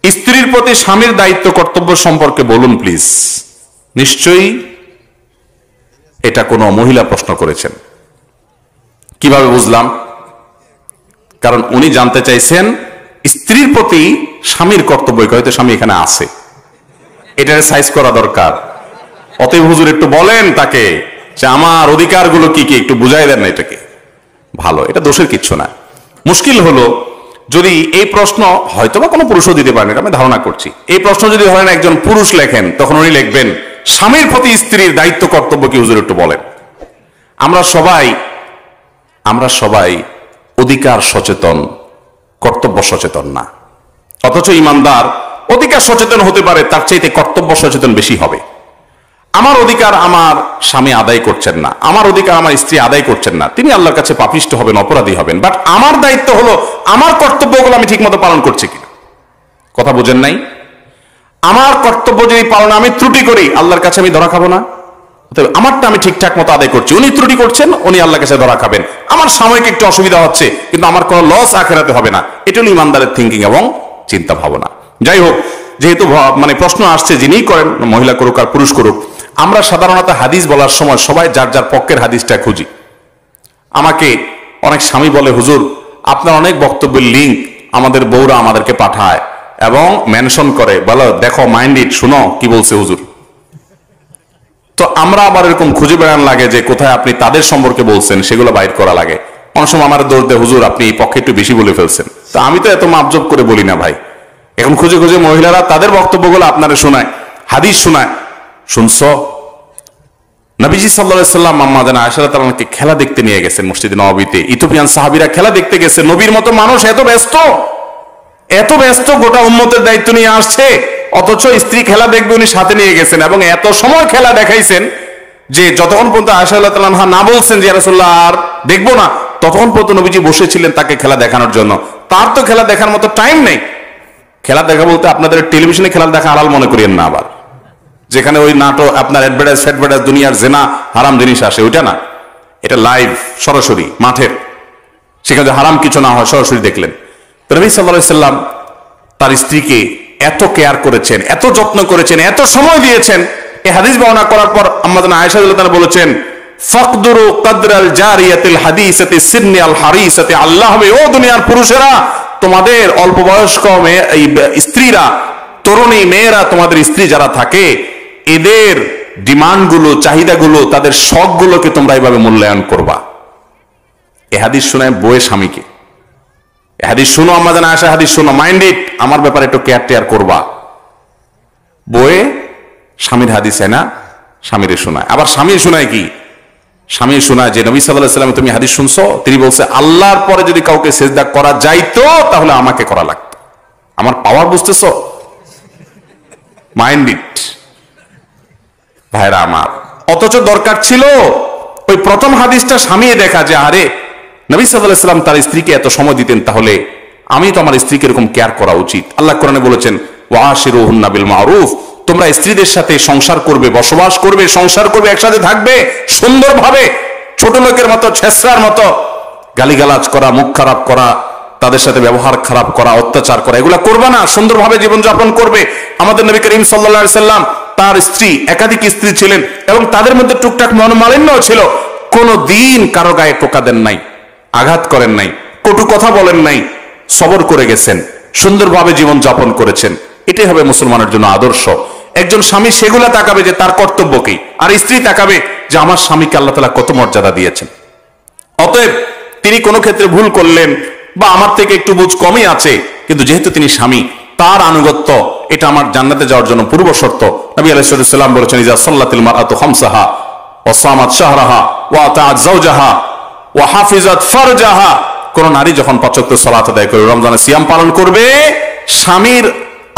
স্ত্রীর প্রতি স্বামীর দায়িত্ব কর্তব্য সম্পর্কে বলুন প্লিজ। নিশ্চয়ই এটা কোনো মহিলা প্রশ্ন করেছেন। কিভাবে বুঝলাম? কারণ উনি জানতে চাইছেন স্ত্রীর প্রতি স্বামীর কর্তব্য, হয়তো স্বামী এখানে আছে, এটার সাইজ করা দরকার। অতএব হুজুর একটু বলেন তাকে যে আমার অধিকারগুলো কি কি, একটু বুঝাই দেন না এটাকে। ভালো, এটা দোষের কিচ্ছু না। মুশকিল হলো যদি এই প্রশ্ন হয়তো বা কোনো পুরুষও দিতে পারেন, এটা আমি ধারণা করছি। এই প্রশ্ন যদি ধরেন একজন পুরুষ লেখেন, তখন উনি লিখবেন স্বামীর প্রতি স্ত্রীর দায়িত্ব কর্তব্য কি হুজুর একটু বলেন। আমরা সবাই অধিকার সচেতন, কর্তব্য সচেতন না। অথচ ইমানদার অধিকার সচেতন হতে পারে, তার চাইতে কর্তব্য সচেতন বেশি হবে। আমার অধিকার আমার স্বামী আদায় করছেন না, আমার অধিকার আমার স্ত্রী আদায় করছেন না, তিনি আল্লাহর কাছে পাপিষ্ট হবেন, অপরাধী হবেন। বাট আমার দায়িত্ব হলো আমার কর্তব্যগুলো আমি ঠিকমতো পালন করছি কিনা। কথা বুঝেন নাই? আমার কর্তব্য যদি পালনে আমি ত্রুটি করি, আল্লাহর কাছে আমি ধরা খাবো না। আমারটা আমি ঠিকঠাক মতো আদায় করছি, উনি ত্রুটি করছেন, উনি আল্লাহর কাছে ধরা খাবেন। আমার সাময়িক একটু অসুবিধা হচ্ছে, কিন্তু আমার কোনো লস আখেরাতে হবে না। এটা হলো ইমানদারের থিঙ্কিং এবং চিন্তা ভাবনা। যাই হোক, যেহেতু মানে প্রশ্ন আসছে, যিনি করেন, মহিলা করুক আর পুরুষ করুক, আমরা সাধারণত হাদিস বলার সময় সবাই যার যার পক্ষের হাদিসটা খুঁজি। আমাকে অনেক স্বামী বলে, হুজুর আপনার অনেক বক্তব্যের লিঙ্ক আমাদের বউরা আমাদেরকে পাঠায় এবং মেনশন করে, বলো দেখো মাইন্ড ইট, শুনো কি বলছে হুজুর। তো আমরা আবার এরকম খুঁজে বেড়ান লাগে যে কোথায় আপনি তাদের সম্পর্কে বলছেন, সেগুলো বাইর করা লাগে। অনেক সময় আমার দোষ দেয়, হুজুর আপনি এই পক্ষে একটু বেশি বলে ফেলছেন। তো আমি তো এত মাপজব করে বলি না ভাই। এখন খুঁজে খুঁজে মহিলারা তাদের বক্তব্যগুলো আপনারা শোনায়, হাদিস শোনায়। শুনছ নবীজি সাল্লাল্লাহু আলাইহি সাল্লাম আম্মা জানা আয়েশা রাদিয়াল্লাহু আনহাকে খেলা দেখতে নিয়ে গেছেন মসজিদে নববীতে। ইথিওপিয়ান সাহাবীরা খেলা দেখতে গেছে। নবীর মতো মানুষ এত ব্যস্ত গোটা উম্মতের দায়িত্ব নিয়ে আসছে, অথচ স্ত্রী খেলা দেখবে উনি সাথে নিয়ে গেছেন এবং এত সময় খেলা দেখাইছেন যে যতক্ষণ পর্যন্ত আয়েশা রাদিয়াল্লাহু আনহা না বলছেন যে ইয়া রাসূলুল্লাহ আর দেখবো না, ততক্ষণ পর্যন্ত নবীজি বসেছিলেন তাকে খেলা দেখানোর জন্য। তার তো খেলা দেখার মতো টাইম নেই। খেলা দেখা বলতে আপনাদের টেলিভিশনে খেলা দেখা হালাল মনে করিয়েন না আবার, যেখানে ওই নাটক আপনার অ্যাডভার্টাইজ দুনিয়ার জেনা হারাম জিনিস আসে, ওইটা না। এটা লাইভ, সরাসরি মাঠের, সেখানে হারাম কিছু না হয় সরাসরি দেখলেন। তো নবী সাল্লাল্লাহু আলাইহি সাল্লাম তার স্ত্রীকে এত কেয়ার করেছেন, এত যত্ন করেছেন, এত সময় দিয়েছেন। এই হাদিস বর্ণনা করার পর আম্মা জানা আয়েশা রাদিয়াল্লাহু আনহা বলেছেন, ফাকদুরু কদরাল জারিয়াতিল হাদিসাতি সিন্নি আল হারিসাতি। আল্লাহ হবে, ও দুনিয়ার পুরুষেরা, তোমাদের অল্প বয়স্ক স্ত্রীরা, তরুণী মেয়েরা, তোমাদের স্ত্রী যারা থাকে, এদের ডিমান্ডগুলো, চাহিদাগুলো, তাদের শখগুলোকে তোমরা এইভাবে মূল্যায়ন করবা। এ হাদিস শোনায় বউয়ে স্বামীকে, এ হাদিস শুনো আম্মা জানা আয়েশা, হাদিস শুনো, মাইন্ড ইট, আমার ব্যাপারে একটু কেয়ার করবা। বউয়ে স্বামীর হাদিস না, স্বামীরে শোনায়। আবার স্বামী শোনায় কি? স্বামী শোনায় যে নবী সাল্লাল্লাহু আলাইহি সাল্লাম তুমি হাদিস শুনছো, তিনি বলছে আল্লাহর পরে যদি কাউকে সিজদা করা যাইতো তাহলে আমাকে করা লাগতো। আমার পাওয়ার বুঝতেছো? মাইন্ড ইট ভাইরা আমার। অথচ দরকার ছিল ওই প্রথম হাদিসটা স্বামী দেখা, যে আরে নবী সাল্লাল্লাহু আলাইহি সাল্লাম তার স্ত্রীকে এত সময় দিতেন, তাহলে আমি তো আমার স্ত্রীকে এরকম কেয়ার করা উচিত। আল্লাহ কোরআনে বলেছেন ওয়াশিরুহুন্না বিল মারুফ, তোমরা স্ত্রীদের সাথে সংসার করবে, বসবাস করবে, সংসার করবে, একসাথে থাকবে সুন্দরভাবে। ছোট লোকের মতো, ছেসরার মতো গালিগালাজ করা, মুখ খারাপ করা, তাদের সাথে ব্যবহার খারাপ করা, অত্যাচার করা, এগুলা করবে না। সুন্দরভাবে জীবনযাপন করবে। আমাদের নবী করিম সাল্লাল্লাহু আলাইহি সাল্লাম তার স্ত্রী, একাধিক স্ত্রী ছিলেন এবং তাদের মধ্যে টুকটাক মনোমালিন্যও ছিল। কোনো দিন কারো গায়ে টোকা দেন নাই, আঘাত করেন নাই, কটু কথা বলেন নাই, সবর করে গেছেন, সুন্দরভাবে জীবন যাপন করেছেন। এটাই হবে মুসলমানের জন্য আদর্শ। একজন স্বামী সেগুলা তাকাবে যে তার কর্তব্য কি, আর স্ত্রী তাকাবে যে আমার স্বামীকে আল্লাহ তাআলা কত মর্যাদা দিয়েছেন। অতএব তিনি কোনো ক্ষেত্রে ভুল করলেন বা আমার থেকে একটু বুঝ কমই আছে, কিন্তু যেহেতু তিনি স্বামী, তার আনুগত্য এটা আমার জান্নাতে যাওয়ার জন্য পূর্ব শর্ত। নবী আলাইহিস সালাম বলেছেন ইজা সাল্লাতিল মারআতু খামসাহা ওয়া সামাত শাহরাহা ওয়া আতাআত যাওজাহা ওয়া হাফিজাত ফারজাহা। কোন নারী যখন ৫ ওয়াক্ত সালাত আদায় করে, রমজানে সিয়াম পালন করবে, স্বামীর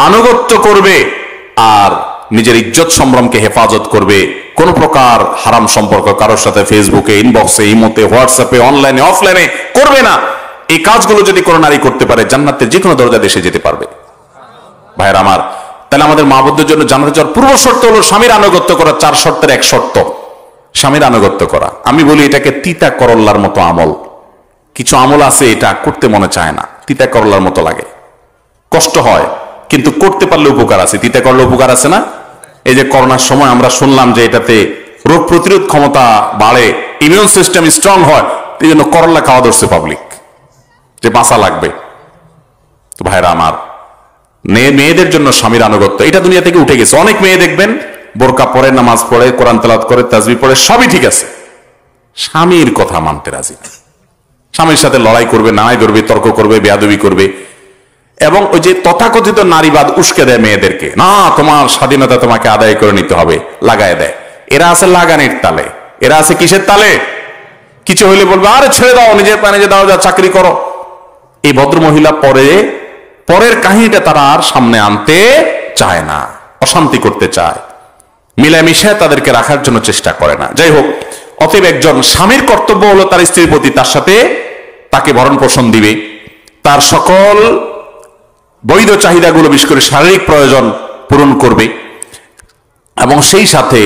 আনুগত্য করবে আর নিজের ইজ্জত সম্ভ্রমকে হেফাজত করবে, কোন প্রকার হারাম সম্পর্ক কারোর সাথে ফেসবুকে, ইনবক্সে, ইমোতে, হোয়াটসঅ্যাপে, অনলাইনে, অফলাইনে করবে না। এই কাজগুলো যদি কোনো নারী করতে পারে, জান্নাতের যে কোনো দরজা দেশে যেতে পারবে। ভাইয়ের আমার, তাহলে আমাদের মাবুদদের জন্য জান্নাতে যাওয়ার পূর্ব শর্ত হলো স্বামীর আনুগত্য করা। 4 শর্তের এক শর্ত স্বামীর আনুগত্য করা। আমি বলি এটাকে তিতা করল্লার মতো আমল। কিছু আমল আছে এটা করতে মনে চায় না, তিতা করল্লার মতো লাগে, কষ্ট হয়, কিন্তু করতে পারলে উপকার আছে, তিতা করলে উপকার আছে না? এই যে করোনার সময় আমরা শুনলাম যে এটাতে রোগ প্রতিরোধ ক্ষমতা বাড়ে, ইমিউন সিস্টেম স্ট্রং হয়, এই জন্য করলা খাওয়া ধরছে পাবলিক, যে বাঁচা লাগবে। তো ভাইরা আমার, মেয়েদের জন্য স্বামীর আনুগত্য এটা দুনিয়া থেকে উঠে গেছে। অনেক মেয়ে দেখবেন বোরকা পরে, নামাজ পড়ে, কোরআন তেলাওয়াত করে, তাসবিহ পড়ে, সবই ঠিক আছে, স্বামীর কথা মানতে রাজি না। স্বামীর সাথে লড়াই করবে, নাড়াই করবে, তর্ক করবে, বেয়াদবি করবে, এবং ওই যে তথাকথিত নারীবাদ উস্কে দেয় মেয়েদেরকে, না তোমার স্বাধীনতা তোমাকে আদায় করে নিতে হবে, লাগায় দেয়। এরা আছে লাগানির তালে, এরা আছে কিসের তালে? কিছু হইলে বলবে আরে ছেড়ে দাও, নিজের পায়ে নিজে দাও, যা চাকরি করো। এই ভদ্র মহিলা পরের কাহিনীটা তারা আর সামনে আনতে চায় না, অশান্তি করতে চায়, মিলামিশে তাদেরকে রাখার জন্য চেষ্টা করে না। যাই হোক, অতএব একজন স্বামীর কর্তব্য হলো তার স্ত্রীর প্রতি তার সাথে তাকে ভরণ পোষণ দিবে, তার সকল বৈধ চাহিদাগুলো, বিশেষ করে শারীরিক প্রয়োজন পূরণ করবে, এবং সেই সাথে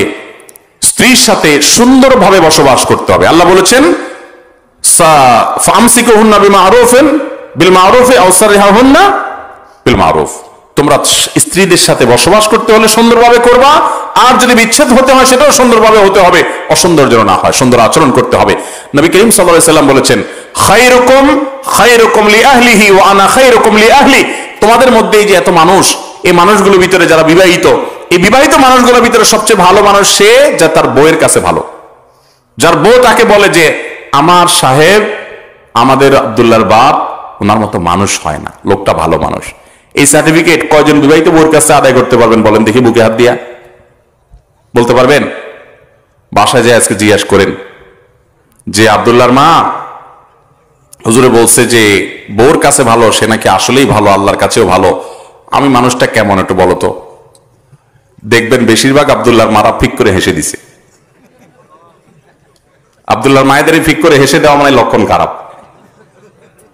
স্ত্রীর সাথে সুন্দরভাবে বসবাস করতে হবে। আল্লাহ বলেছেন ফামসিকুহুন্না বিমারুফিন বিল মারুফি আও সারিহুন্না বিল মারুফ, তোমরা স্ত্রীদের সাথে বসবাস করতে হলে সুন্দরভাবে করবা, আর যদি বিচ্ছেদ হতে হয় সেটাও সুন্দরভাবে হতে হবে, অসুন্দর যেন না হয়, সুন্দর আচরণ করতে হবে। নবী করিম সাল্লাল্লাহু আলাইহি সাল্লাম বলেছেন খায়রুকুম লিআহলিহি ওয়া আনা খায়রুকুম লিআহলি, তোমাদের মধ্যে এই যে এত মানুষ, এই মানুষগুলোর ভিতরে যারা বিবাহিত, এই বিবাহিত মানুষগুলোর ভিতরে সবচেয়ে ভালো মানুষ সে যা তার বউয়ের কাছে ভালো, যার বউ তাকে বলে যে আমার সাহেব, আমাদের আব্দুল্লাহর বাপ, ওনার মতো মানুষ হয় না, লোকটা ভালো মানুষ। এই সার্টিফিকেট কয়জন বিবাহিত বউয়ের কাছে আদায় করতে পারবেন বলেন দেখি, বুকে হাত দিয়া বলতে পারবেন? বাসায় যায় আজকে জিজ্ঞাসা করেন যে আব্দুল্লাহর মা হুজুরে বলছে যে বউর কাছে ভালো, সে নাকি আসলেই ভালো, আল্লাহর কাছেও ভালো, আমি মানুষটা কেমন একটু বলো তো। দেখবেন বেশিরভাগ আব্দুল্লাহর মারা ফিক করে হেসে দিছে। আব্দুল্লাহর মায়েদেরই ফিক করে হেসে দেওয়া মানে লক্ষণ খারাপ,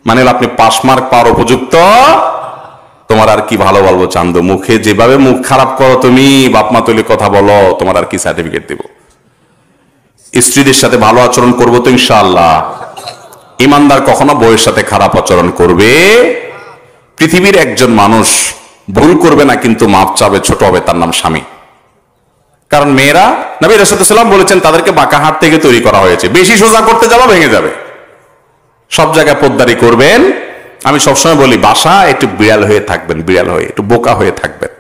মানে আপনি পাস মার্ক পাওয়ার উপযুক্ত, তোমার আর কি ভালো বলবো চান্দু, মুখে যেভাবে মুখ খারাপ করো তুমি, বাপমা তুলে কথা বলো, তোমার আর কি সার্টিফিকেট দেব। স্ত্রীদের সাথে ভালো আচরণ করবো তো ইনশাআল্লাহ। ইমানদার কখনো বউয়ের সাথে খারাপ আচরণ করবে? পৃথিবীর একজন মানুষ ভুল করবে না কিন্তু মাপ চাবে, ছোট হবে, তার নাম স্বামী। কারণ মেয়েরা, নবী রাসূলুল্লাহ সাল্লাল্লাহু আলাইহি ওয়াসাল্লাম বলেছেন তাদেরকে বাঁকা হাত থেকে তৈরি করা হয়েছে, বেশি সোজা করতে যাবা ভেঙে যাবে। সব জায়গায় পোদ্দারি করবেন। আমি সবসময় বলি বাসা একটু বিড়াল হয়ে থাকবেন, বিড়াল হয়ে একটু বোকা হয়ে থাকবেন।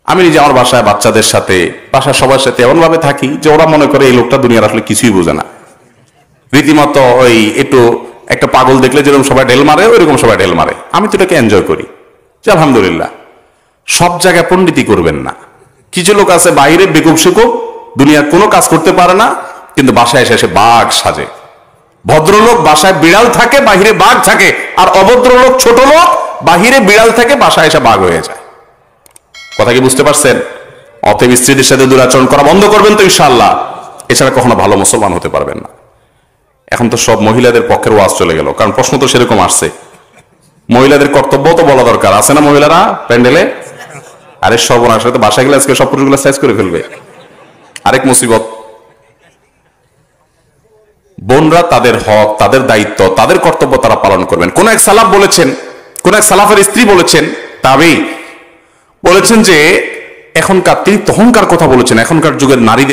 আমি নিজে আমার বাসায় বাচ্চাদের সাথে, বাসার সবার সাথে এমন ভাবে থাকি যে ওরা মনে করে এই লোকটা দুনিয়ার আসলে কিছুই বোঝে না, রীতিমতো ওই একটু একটা পাগল দেখলে যেরকম সবাই ঢেল মারে ওইরকম সবাই ঢেল মারে। আমি তো এটাকে এনজয় করি যে আলহামদুলিল্লাহ। সব জায়গায় পণ্ডিতি করবেন না। কিছু লোক আছে বাইরে বেকুব সেকুব, দুনিয়ার কোনো কাজ করতে পারে না, কিন্তু বাসায় এসে এসে বাঘ সাজে। ভদ্রলোক বাসায় বিড়াল থাকে, বাহিরে বাঘ থাকে, আর অভদ্রলোক ছোট লোক বাহিরে বিড়াল থাকে, বাসায় এসে বাঘ হয়ে যায়। কথা কি বুঝতে পারছেন? অতএব স্ত্রীদের সাথে দুরাচরণ করা বন্ধ করবেন তো ইনশাআল্লাহ, এছাড়া কখনো ভালো মুসলমান হতে পারবেন না। এখন তো সব মহিলাদের পক্ষের ওয়াজ চলে গেল, কারণ প্রশ্ন তো সেরকম আসছে। মহিলাদের কর্তব্য তো বলা দরকার, আছে না মহিলারা প্যান্ডেলে? আরে সর্বনাশ, তো বাসায় গেলে আজকে সব পুরুষগুলো সাইজ করে ফেলবে, আরেক মুসিবত। বোনরা তাদের হক, তাদের দায়িত্ব, তাদের কর্তব্য তারা পালন করবেন। কোন এক সালাফ বলেছেন, কোন এক সালাফের স্ত্রী বলেছেন, তাবেঈ বলেছেন যে এখনকার, তিনি তখনকার কথা বলেছেন, এখনকার যুগের নারীদের